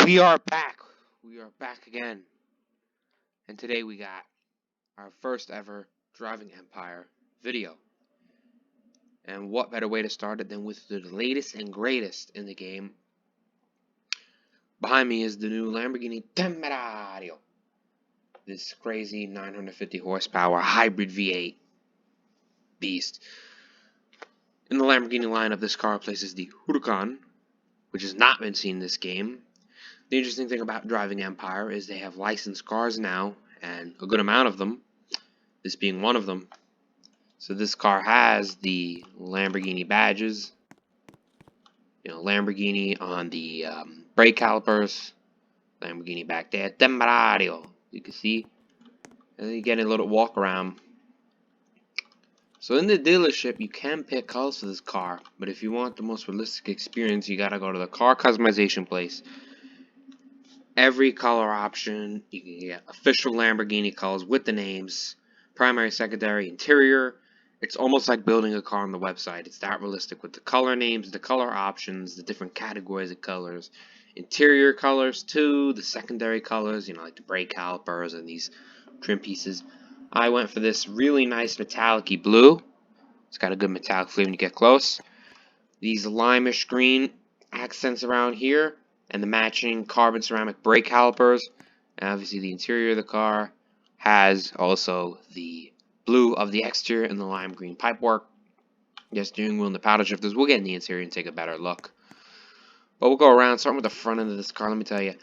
We are back. We are back again. And today we got our first ever Driving Empire video. And what better way to start it than with the latest and greatest in the game. Behind me is the new Lamborghini Temerario. This crazy 950 horsepower hybrid V8 beast. In the Lamborghini lineup, this car replaces the Huracan, which has not been seen in this game. The interesting thing about Driving Empire is they have licensed cars now, and a good amount of them, this being one of them. So this car has the Lamborghini badges, Lamborghini on the brake calipers, Lamborghini back there, Temerario, you can see, and then you get a little walk around. So in the dealership, you can pick colors for this car, but if you want the most realistic experience, you gotta go to the car customization place. Every color option, you can get official Lamborghini colors with the names, primary, secondary, interior. It's almost like building a car on the website. It's that realistic with the color names, the color options, the different categories of colors, interior colors too, the secondary colors, like the brake calipers and these trim pieces. I went for this really nice metallic-y blue. It's got a good metallic flavor when you get close. These limeish green accents around here, and the matching carbon ceramic brake calipers. And obviously the interior of the car has also the blue of the exterior and the lime green pipework. The steering wheel and the paddle shifters. We'll get in the interior and take a better look. But we'll go around, starting with the front end of this car. Let me tell you,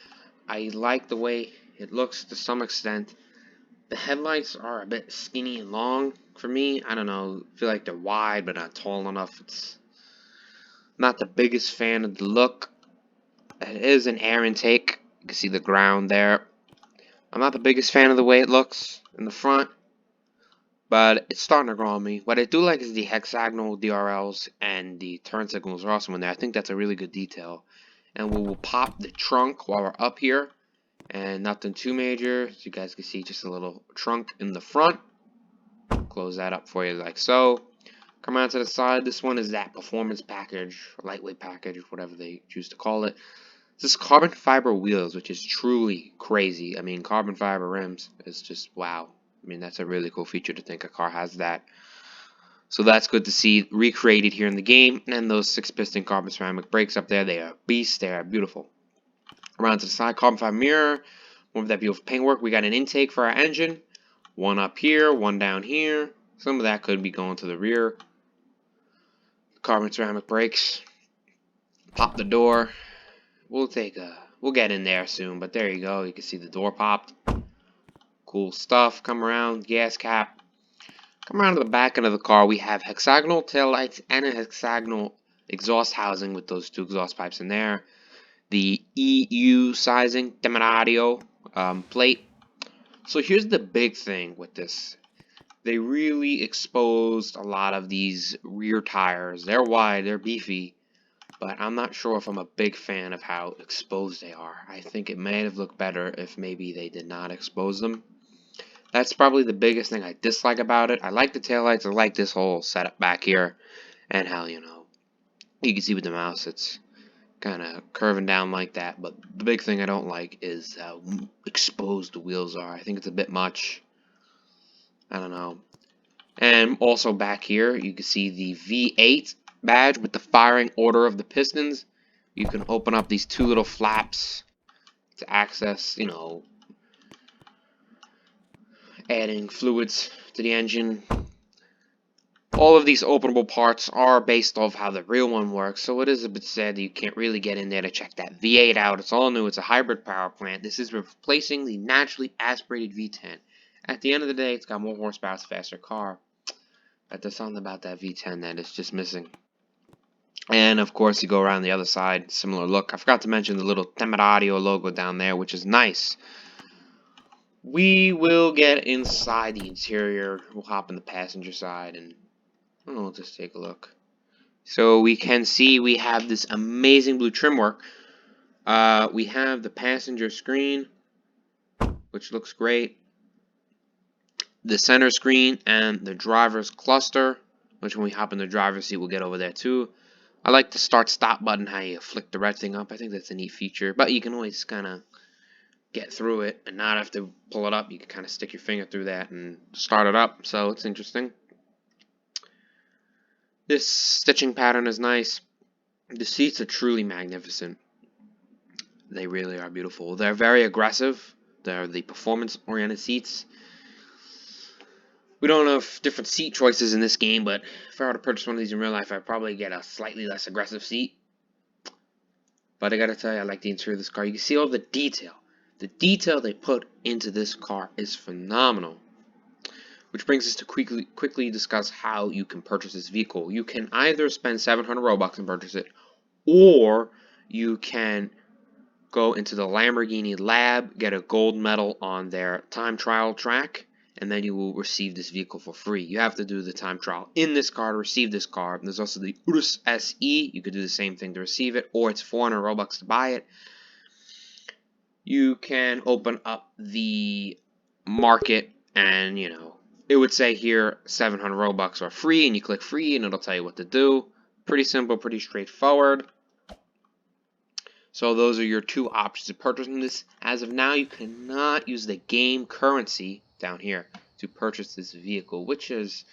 I like the way it looks to some extent. The headlights are a bit skinny and long for me. I don't know, I feel like they're wide but not tall enough. It's not the biggest fan of the look. It is an air intake. You can see the ground there. I'm not the biggest fan of the way it looks in the front, but it's starting to grow on me. What I do like is the hexagonal DRLs and the turn signals are awesome in there. I think that's a really good detail. And we will pop the trunk while we're up here. And nothing too major. So you guys can see just a little trunk in the front. Close that up for you like so. Come around to the side. This one is that performance package, lightweight package, whatever they choose to call it. This is carbon fiber wheels, which is truly crazy. I mean, carbon fiber rims is just wow. I mean, that's a really cool feature to think a car has that. So that's good to see recreated here in the game. And those 6-piston carbon ceramic brakes up there, they are beasts. They are beautiful. Around to the side, carbon fiber mirror. More of that beautiful paintwork. We got an intake for our engine. One up here, one down here. Some of that could be going to the rear. Carbon ceramic brakes. Pop the door. We'll get in there soon, but there you go. You can see the door popped. Cool stuff. Come around, gas cap. Come around to the back end of the car. We have hexagonal taillights and a hexagonal exhaust housing with those 2 exhaust pipes in there. The EU sizing, Temerario plate. So here's the big thing with this. They really exposed a lot of these rear tires. They're wide, they're beefy. But I'm not sure if I'm a big fan of how exposed they are. I think it may have looked better if maybe they did not expose them. That's probably the biggest thing I dislike about it. I like the taillights. I like this whole setup back here. And how, you can see with the mouse, it's kind of curving down like that. But the big thing I don't like is how exposed the wheels are. I think it's a bit much. I don't know. And also back here, you can see the V8 badge with the firing order of the pistons. You can open up these 2 little flaps to access, adding fluids to the engine. All of these openable parts are based off how the real one works, so it is a bit sad that you can't really get in there to check that V8 out. It's all new. It's a hybrid power plant. This is replacing the naturally aspirated V10. At the end of the day, it's got more horsepower, it's a faster car. But there's something about that V10 that is just missing. And of course, you go around the other side, similar look. I forgot to mention the little Temerario logo down there, which is nice. We will get inside the interior. We'll hop in the passenger side and we'll just take a look. So we can see we have this amazing blue trim work. We have the passenger screen, which looks great. The center screen and the driver's cluster, which when we hop in the driver's seat, we'll get over there too. I like the start-stop button, how you flick the red thing up. I think that's a neat feature. But you can always kind of get through it and not have to pull it up. You can kind of stick your finger through that and start it up. So it's interesting. This stitching pattern is nice. The seats are truly magnificent. They really are beautiful. They're very aggressive. They're the performance-oriented seats. We don't have different seat choices in this game, but if I were to purchase one of these in real life, I'd probably get a slightly less aggressive seat. But I gotta tell you, I like the interior of this car. You can see all the detail. The detail they put into this car is phenomenal. Which brings us to quickly discuss how you can purchase this vehicle. You can either spend 700 Robux and purchase it, or you can go into the Lamborghini lab, get a gold medal on their time trial track, and then you will receive this vehicle for free. You have to do the time trial in this car to receive this car. There's also the Urus SE. You could do the same thing to receive it, or it's 400 Robux to buy it. You can open up the market and, you know, it would say here 700 Robux are free, and you click free and it'll tell you what to do. Pretty simple, pretty straightforward. So those are your two options of purchasing this. As of now, you cannot use the game currency down here to purchase this vehicle, which is,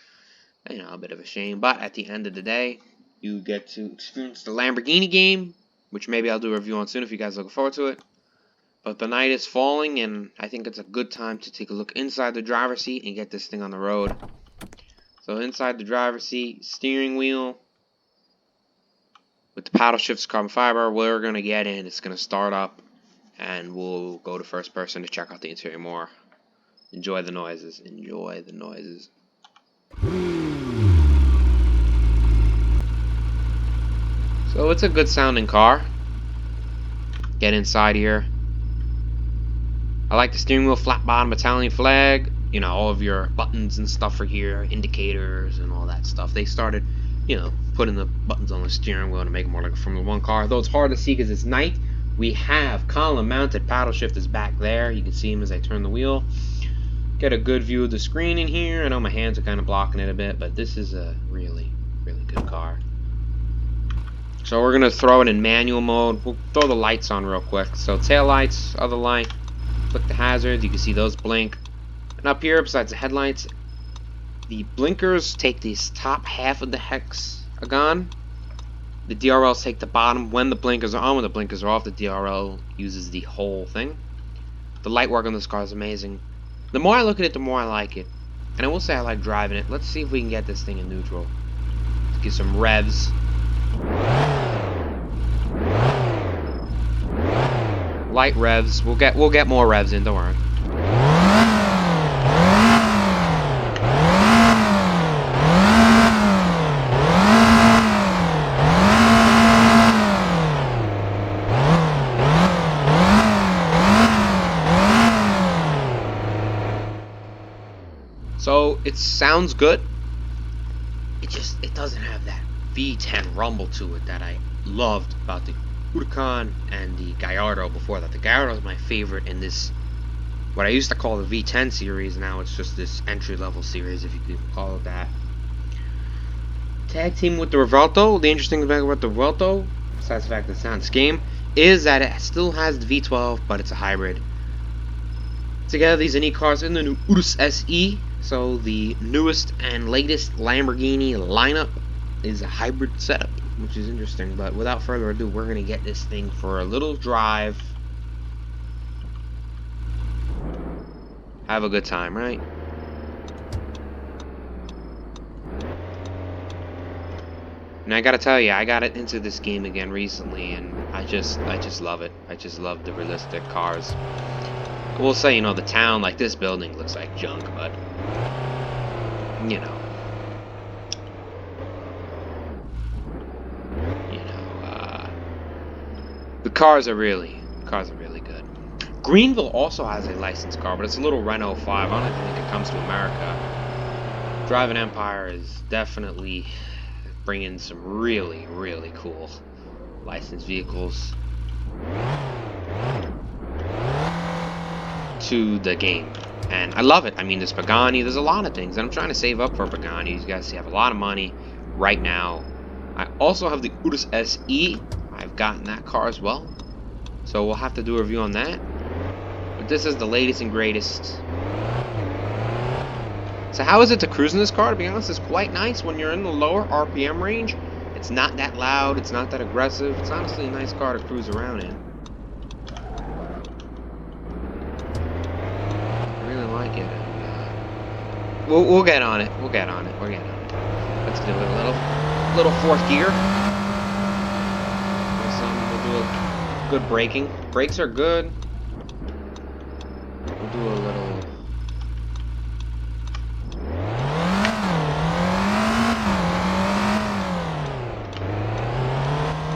you know, a bit of a shame. But at the end of the day, you get to experience the Lamborghini game, which maybe I'll do a review on soon if you guys are looking forward to it. But the night is falling, and I think it's a good time to take a look inside the driver's seat and get this thing on the road. So inside the driver's seat, steering wheel with the paddle shifts, carbon fiber, we're going to get in. It's going to start up, and we'll go to first person to check out the interior more. Enjoy the noises. Enjoy the noises. So it's a good sounding car. Get inside here. I like the steering wheel, flat bottom Italian flag. You know, all of your buttons and stuff are here, indicators and all that stuff. They started, you know, putting the buttons on the steering wheel to make it more like a Formula 1 car. Though it's hard to see because it's night. We have column-mounted paddle shifters back there. You can see them as I turn the wheel. Get a good view of the screen in here. I know my hands are kind of blocking it a bit, but this is a really, really good car. So we're going to throw it in manual mode. We'll throw the lights on real quick. So tail lights, other light. Click the hazards, you can see those blink. And up here, besides the headlights, the blinkers take this top half of the hexagon. The DRLs take the bottom when the blinkers are on. When the blinkers are off, the DRL uses the whole thing. The light work on this car is amazing. The more I look at it, the more I like it. And I will say I like driving it. Let's see if we can get this thing in neutral. Let's get some revs. Light revs. We'll get more revs in, don't worry. So it sounds good. It doesn't have that V10 rumble to it that I loved about the Huracan and the Gallardo before that. The Gallardo is my favorite in this, what I used to call the V10 series. Now it's just this entry-level series, if you could call it that. Tag team with the Revuelto. The interesting thing about the Revuelto, besides the fact that it's not in this game, is that it still has the V12, but it's a hybrid. Together, these are neat cars in the new Urus SE. So the newest and latest Lamborghini lineup is a hybrid setup, which is interesting. But without further ado, we're going to get this thing for a little drive. Have a good time, right? And I gotta tell you, I got into this game again recently, and I just love it. I just love the realistic cars. I will say, you know, the town, like this building, looks like junk, but you know. The cars are really good. Greenville also has a licensed car, but it's a little Renault 5. I don't even think it comes to America. Driving Empire is definitely bringing some really, really cool licensed vehicles to the game. And I love it. I mean, there's Pagani, there's a lot of things. And I'm trying to save up for Pagani. You guys see, I have a lot of money right now. I Also have the Urus SE. I've gotten that car as well, so we'll have to do a review on that. But this is the latest and greatest. So how is it to cruise in this car? To be honest, it's quite nice when you're in the lower RPM range. It's not that loud, it's not that aggressive. It's honestly a nice car to cruise around in. I really like it. And, we'll get on it. We'll get on it. We'll get on it. Let's do a little fourth gear. We'll do a good braking. Brakes are good. We'll do a little.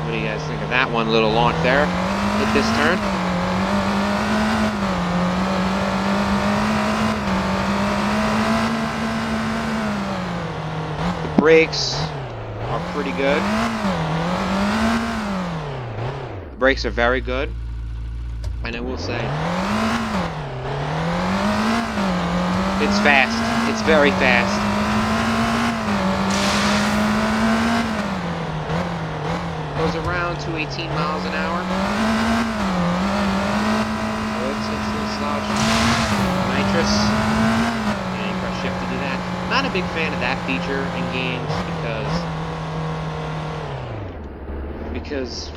What do you guys think of that one? Little launch there. Hit this turn. The brakes are pretty good. The brakes are very good. And I will say, it's fast. It's very fast. Goes around to 18 miles an hour. So it's slosh. Nitrous. And you press shift to do that. Not a big fan of that feature in games because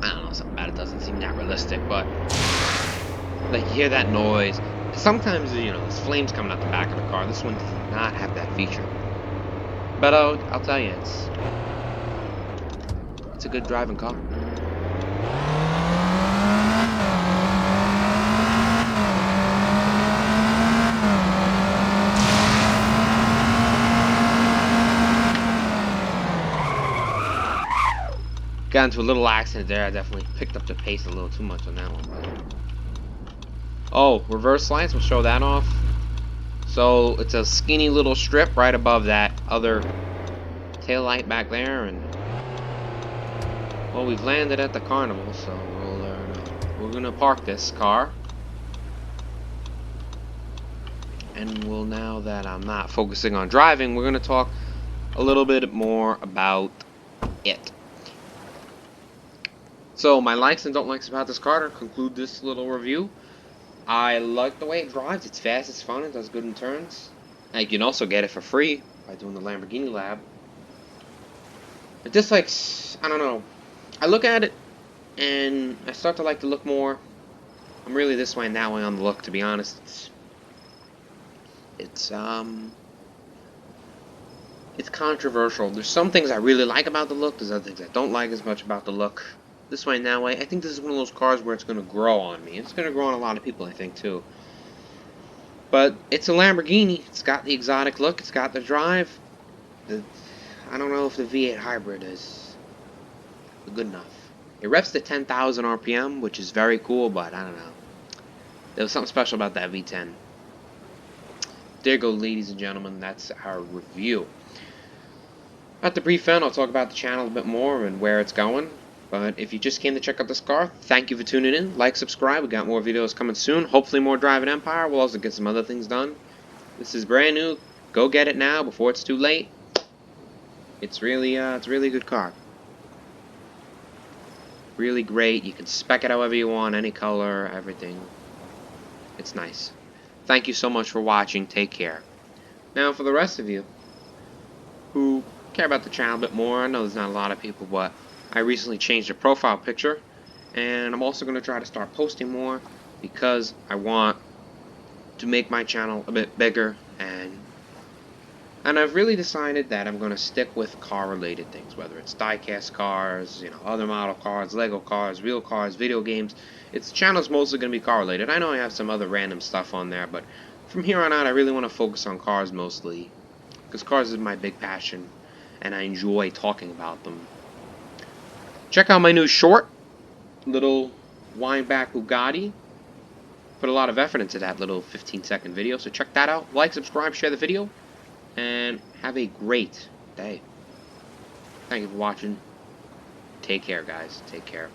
I don't know, something about it doesn't seem that realistic, but like you hear that noise. Sometimes, you know, there's flames coming out the back of the car. This one does not have that feature. But I'll tell you, it's a good driving car. Got into a little accident there. I definitely picked up the pace a little too much on that one. But... oh, reverse lights. We'll show that off. So it's a skinny little strip right above that other tail light back there, and well, we've landed at the carnival, so we're gonna park this car, and we'll, now that I'm not focusing on driving, we're gonna talk a little bit more about it. So my likes and don't likes about this car to conclude this little review. I like the way it drives. It's fast, it's fun, it does good in turns. And you can also get it for free by doing the Lamborghini Lab. It just like, I don't know. I look at it and I start to like the look more. I'm really this way and that way on the look, to be honest. It's controversial. There's some things I really like about the look. There's other things I don't like as much about the look. This way and that way. I think this is one of those cars where it's going to grow on me. It's going to grow on a lot of people, I think, too. But it's a Lamborghini. It's got the exotic look. It's got the drive. I don't know if the V8 hybrid is good enough. It revs to 10,000 RPM, which is very cool, but I don't know. There was something special about that V10. There you go, ladies and gentlemen. That's our review. At the brief end, I'll talk about the channel a bit more and where it's going. But if you just came to check out this car, thank you for tuning in. Like, subscribe. We got more videos coming soon. Hopefully more Driving Empire. We'll also get some other things done. This is brand new. Go get it now before it's too late. It's really a good car. Really great. You can spec it however you want, any color, everything. It's nice. Thank you so much for watching. Take care. Now, for the rest of you who care about the channel a bit more, I know there's not a lot of people, but I recently changed the profile picture, and I'm also going to try to start posting more because I want to make my channel a bit bigger, and I've really decided that I'm going to stick with car-related things, whether it's die-cast cars, you know, other model cars, Lego cars, real cars, video games. The channel's mostly going to be car-related. I know I have some other random stuff on there, but from here on out, I really want to focus on cars mostly, because cars is my big passion, and I enjoy talking about them. Check out my new short, little wind-back Bugatti. Put a lot of effort into that little 15-second video, so check that out. Like, subscribe, share the video, and have a great day. Thank you for watching. Take care, guys. Take care.